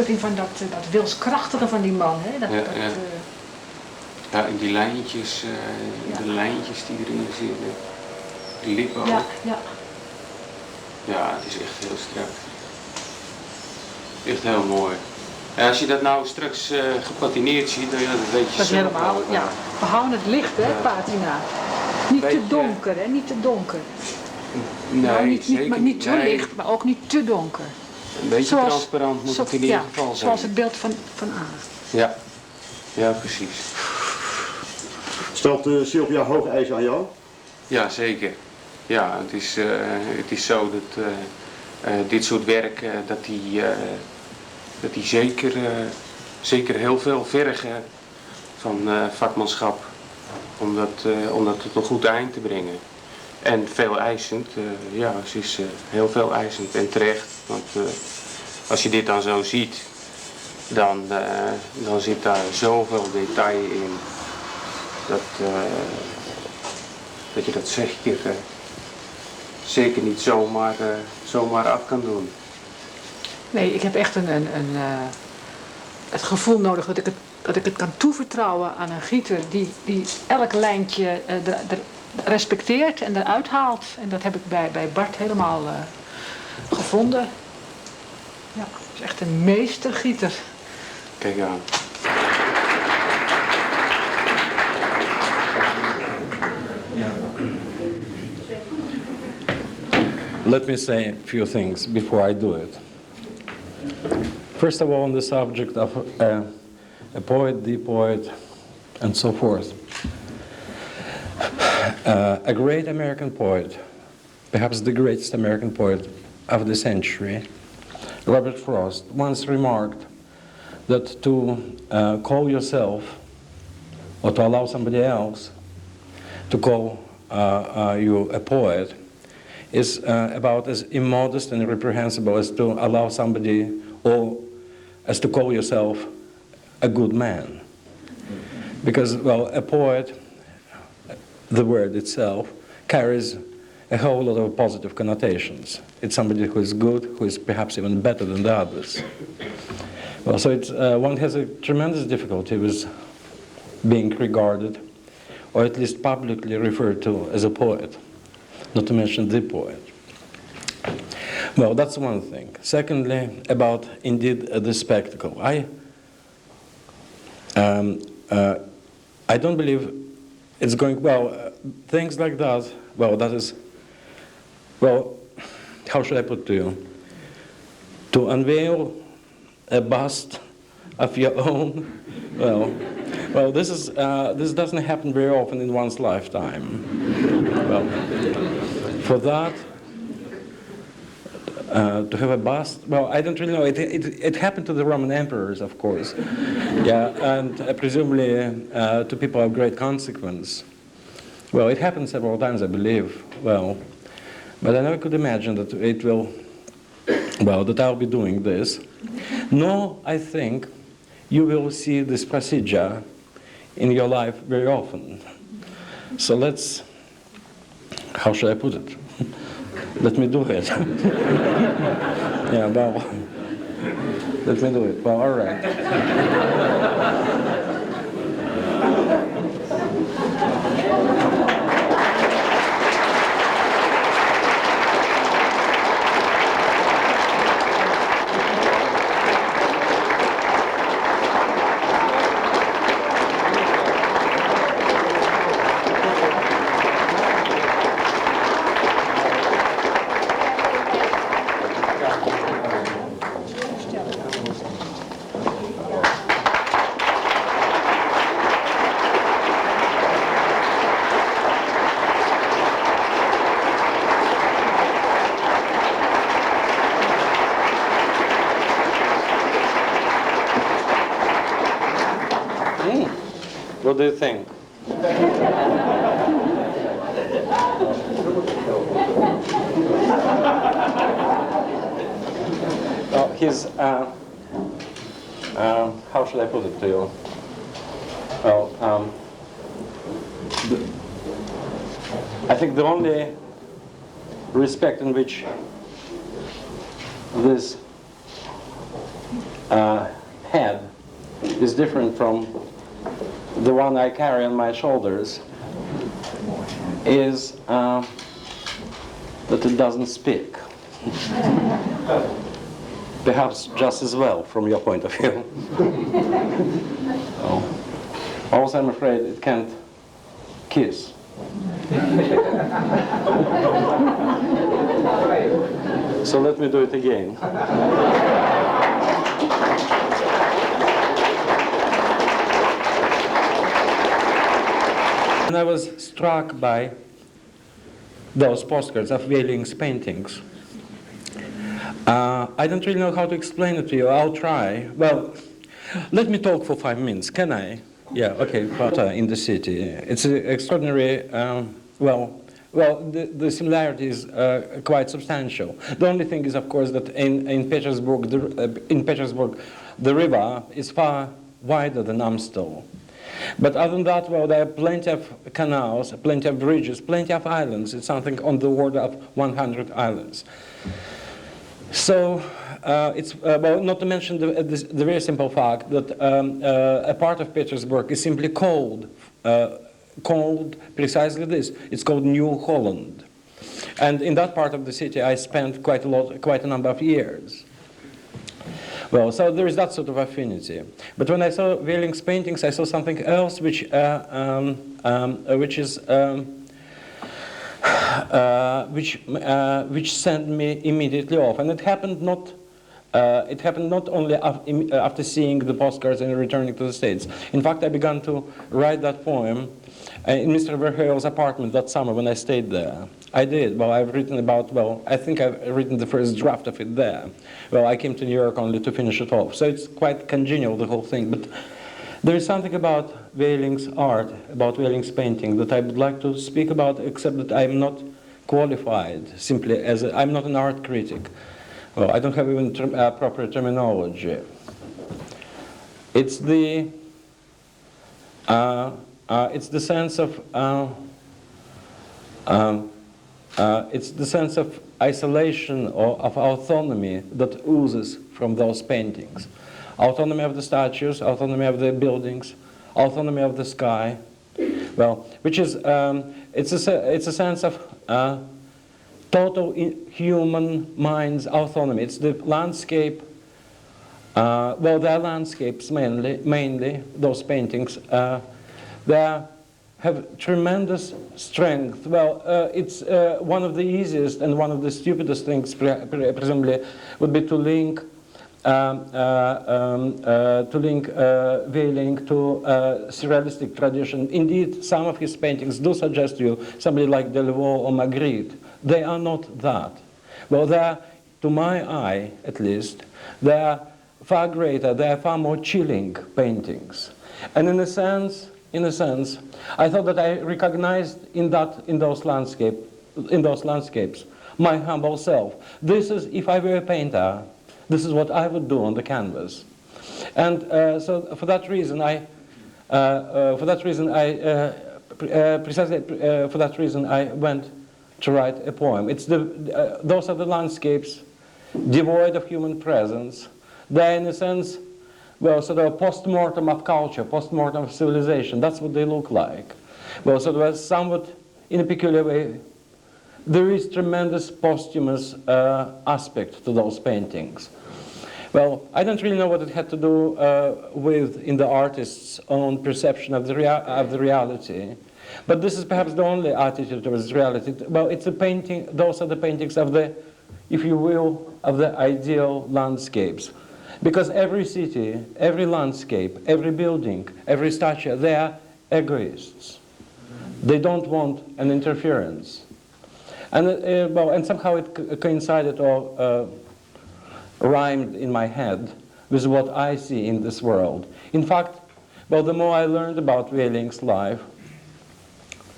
Van dat wilskrachtige van die man, hè? Ja, en die lijntjes, de lijntjes die erin zitten, de lippen ook. Ja. Ja, het is echt heel strak. Echt heel mooi. En als je dat nou straks gepatineerd ziet, dan dat weet je dat zelf helemaal, wel. ja. We houden het licht, hè, patina. Niet te donker, hè, niet te donker. Nee, nou, zeker niet te licht, maar ook niet te donker. Een beetje transparant moet het in ieder geval zijn. Zoals het beeld van A. Ja, precies. Stelt Sylvia hoge eisen aan jou? Ja, zeker. Ja, het is zo dat dit soort werk, dat die zeker heel veel vergen van vakmanschap om dat tot een goed eind te brengen. En veel eisend, ze is heel veel eisend en terecht. Want als je dit dan zo ziet, dan zit daar zoveel detail in dat je dat zeker niet zomaar af kan doen. Nee, ik heb echt het gevoel nodig dat ik het kan toevertrouwen aan een gieter die elk lijntje respecteert en eruit haalt. En dat heb ik bij Bart helemaal gevonden. Ja, het is echt een meestergieter. Kijk aan. Let me say a few things before I do it. First of all, on the subject of a poet, the poet, and so forth. A great American poet, perhaps the greatest American poet of the century, Robert Frost, once remarked that to call yourself, or to allow somebody else to call you a poet, is about as immodest and reprehensible as to allow somebody, or as to call yourself a good man. Because, well, a poet, the word itself, carries a whole lot of positive connotations. It's somebody who is good, who is perhaps even better than the others. Well, so one has a tremendous difficulty with being regarded, or at least publicly referred to as a poet, not to mention the poet. Well, that's one thing. Secondly, about indeed the spectacle. I don't believe it's going, things like that, how should I put it to you? To unveil a bust of your own, this doesn't happen very often in one's lifetime. Well, for that, to have a bust, I don't really know. It happened to the Roman emperors, of course. Yeah, and presumably to people of great consequence. Well, it happened several times, I believe. Well, but I never could imagine that that I'll be doing this. Nor, I think, you will see this procedure in your life very often. So how should I put it? Let me do it. Let me do it. Well, all right. What do you think? How should I put it to you? I think the only respect in which this head is different from the one I carry on my shoulders is that it doesn't speak. Perhaps just as well from your point of view. Also, I'm afraid it can't kiss. So let me do it again. And I was struck by those postcards of Willink's paintings. I don't really know how to explain it to you. I'll try. Well, let me talk for 5 minutes. Can I? Yeah, okay. But in the city, it's extraordinary. The similarity is quite substantial. The only thing is, of course, that in Petersburg, the river is far wider than Amstel. But other than that, well, there are plenty of canals, plenty of bridges, plenty of islands. It's something on the order of 100 islands. So it's, not to mention the very simple fact that a part of Petersburg is simply called precisely this. It's called New Holland. And in that part of the city I spent quite a number of years. Well, so there is that sort of affinity. But when I saw Willink's paintings, I saw something else which sent me immediately off, and it happened not only after seeing the postcards and returning to the States. In fact, I began to write that poem in Mr. Verheul's apartment that summer when I stayed there. I did. Well, I think I've written the first draft of it there. Well, I came to New York only to finish it off. So it's quite congenial, the whole thing. But there is something about Willink's art, about Willink's painting, that I would like to speak about, except that I'm not qualified, simply as I'm not an art critic. Well, I don't have even proper terminology. It's the sense of isolation or of autonomy that oozes from those paintings. Autonomy of the statues, autonomy of the buildings, autonomy of the sky. Well, which is it's a sense of total human mind's autonomy. It's the landscape. Well, they're landscapes mainly those paintings. They have tremendous strength. Well, it's one of the easiest and one of the stupidest things, presumably, would be to link Willink to surrealistic tradition. Indeed, some of his paintings do suggest to you somebody like Delvaux or Magritte. They are not that. Well, they are, to my eye at least, they are far greater, they are far more chilling paintings. And in a sense, I thought that I recognized in those landscapes my humble self. This is, if I were a painter, this is what I would do on the canvas. And so for that reason I went to write a poem. It's those are the landscapes devoid of human presence. They're in a sense, well, sort of a post-mortem of culture, post-mortem of civilization. That's what they look like. Well, so there was somewhat, in a peculiar way, there is tremendous posthumous aspect to those paintings. Well, I don't really know what it had to do in the artist's own perception of the reality. But this is perhaps the only attitude towards reality. Well, it's a painting, those are the paintings of the, if you will, of the ideal landscapes. Because every city, every landscape, every building, every statue, they are egoists. They don't want an interference. And, and somehow it coincided or rhymed in my head with what I see in this world. In fact, well, the more I learned about Willink's life,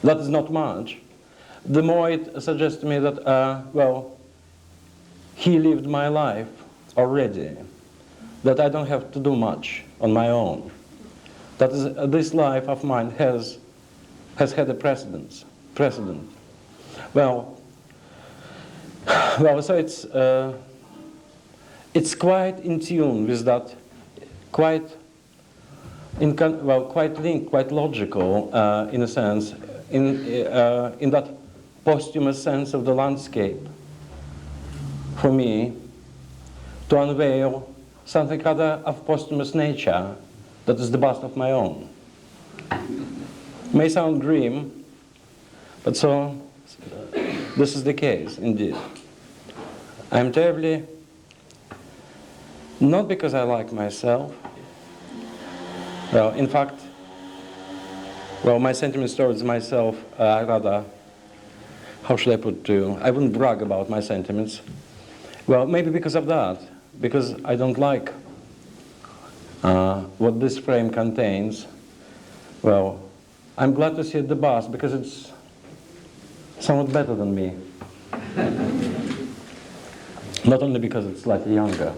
that is not much, the more it suggests to me that, he lived my life already, that I don't have to do much on my own. That is, this life of mine has had a precedent. Well, so it's it's quite in tune with that, quite linked, quite logical in a sense, in that posthumous sense of the landscape. For me, to unveil something rather of posthumous nature that is the bust of my own. May sound grim, but so this is the case indeed. I'm terribly, not because I like myself, well, in fact, well, my sentiments towards myself are rather, how should I put it to you? I wouldn't brag about my sentiments. Well, maybe because of that, because I don't like what this frame contains. Well, I'm glad to see it the bust because it's somewhat better than me. Not only because it's slightly younger.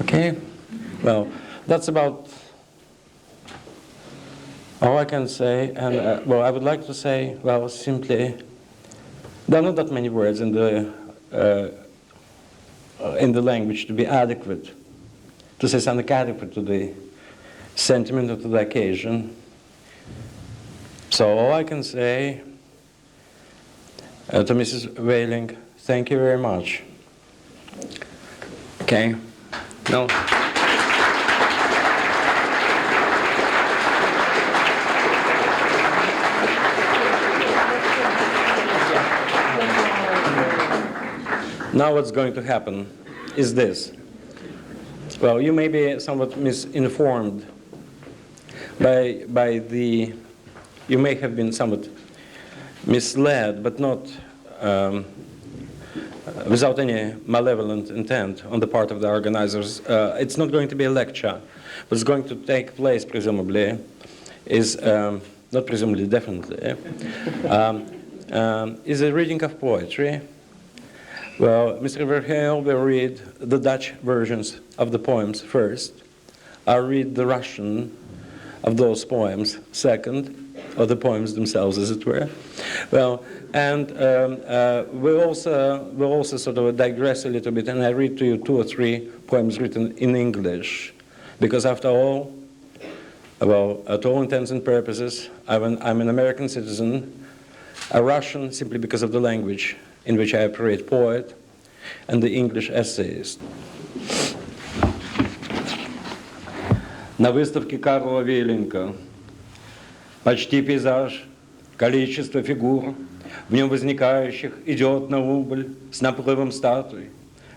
Okay? Well, that's about all I can say. And, well, I would like to say, well, simply, there are not that many words in the language to be adequate, to say something adequate to the sentiment or to the occasion. So all I can say to Mrs. Willink, thank you very much. Okay? No? Now what's going to happen is this. Well, you may be somewhat misinformed by the, you may have been somewhat misled, but not without any malevolent intent on the part of the organizers. It's not going to be a lecture. What's going to take place, presumably, is, not presumably, definitely, is a reading of poetry. Well, Mr. Verheul will read the Dutch versions of the poems first. I'll read the Russian of those poems second, or the poems themselves, as it were. Well, and we'll also sort of digress a little bit, and I read to you 2 or 3 poems written in English, because after all, well, to all intents and purposes, I'm an American citizen, a Russian simply because of the language in which I operate, poet, and the English essayist. На выставке Карела Виллинка почти пейзаж, количество фигур, в нем возникающих, идет на убыль с наплывом статуй.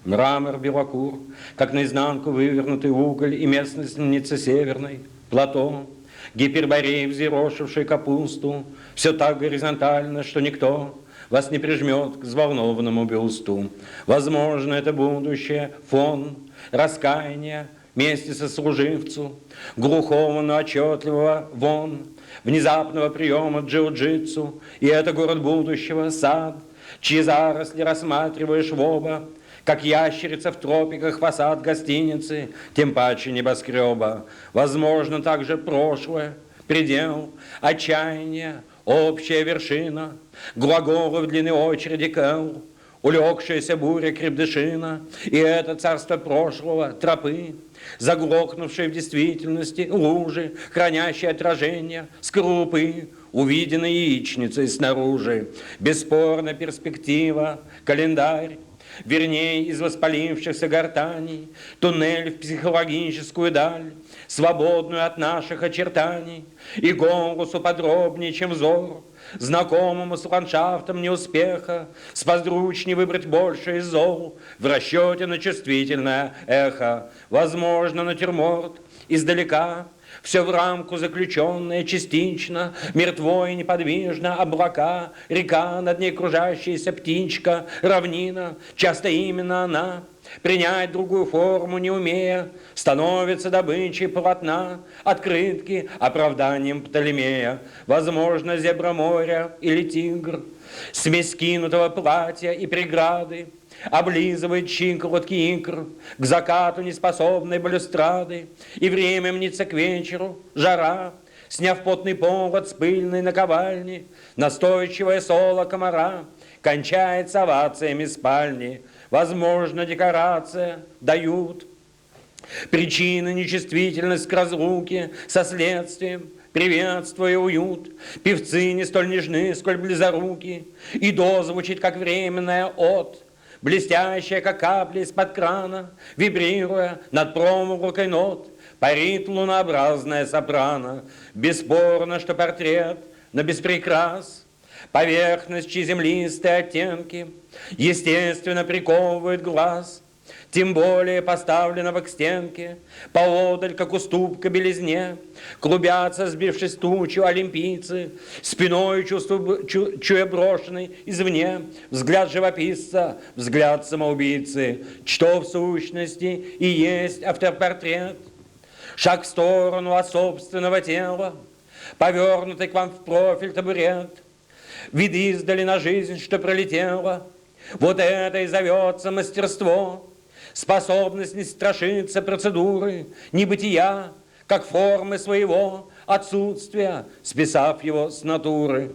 Мрамор белокур, как наизнанку вывернутый уголь, и местность ницы северной, плато, гиперборей, взъерошивший капусту, все так горизонтально, что никто вас не прижмет к взволнованному бюсту. Возможно, это будущее, фон, раскаяния, вместе со служивцу, глухого, но отчетливого вон, внезапного приема джиу-джитсу, и это город будущего, сад, чьи заросли рассматриваешь в оба, как ящерица в тропиках фасад гостиницы, тем паче небоскреба. Возможно, также прошлое, предел, отчаяние, общая вершина, глаголы в длинной очереди кэл, улегшаяся буря крепдышина, и это царство прошлого, тропы, заглохнувшие в действительности лужи, хранящие отражения, скрупы, увиденной яичницей снаружи. Бесспорно перспектива, календарь, вернее, из воспалившихся гортаний, туннель в психологическую даль, свободную от наших очертаний, и голосу подробнее, чем взор, знакомому с ландшафтом неуспеха, сподручнее выбрать больше из зол, в расчете на чувствительное эхо. Возможно, натюрморт издалека, все в рамку заключенное частично, мертво и неподвижно, облака, река, над ней кружащаяся птичка, равнина, часто именно она, принять другую форму не умея, становится добычей полотна, открытки, оправданием Птолемея. Возможно, зебра моря или тигр, смесь скинутого платья и преграды, облизывает щиколотки икр, к закату неспособной балюстрады, и время мнится к вечеру, жара, сняв потный повод с пыльной наковальни, настойчивое соло комара кончается овациями спальни. возможно, декорация, дают причины, нечувствительность к разлуке со следствием, приветствуя уют. Певцы не столь нежны, сколь близоруки, и до звучит, как временная от, блестящая, как капли из-под крана, вибрируя над промуглкой нот, парит лунообразная сопрано. Бесспорно, что портрет, но без прикрас, поверхность, чьи землистые оттенки естественно приковывают глаз, тем более поставленного к стенке, поодаль, как уступка белизне, клубятся, сбившись тучу, олимпийцы, спиной чуя брошенный извне взгляд живописца, взгляд самоубийцы, что в сущности и есть автопортрет. Шаг в сторону от собственного тела, повернутый к вам в профиль табурет, вид издали на жизнь, что пролетела. Вот это и зовется мастерство, способность не страшиться процедуры, небытия, как формы своего отсутствия, списав его с натуры.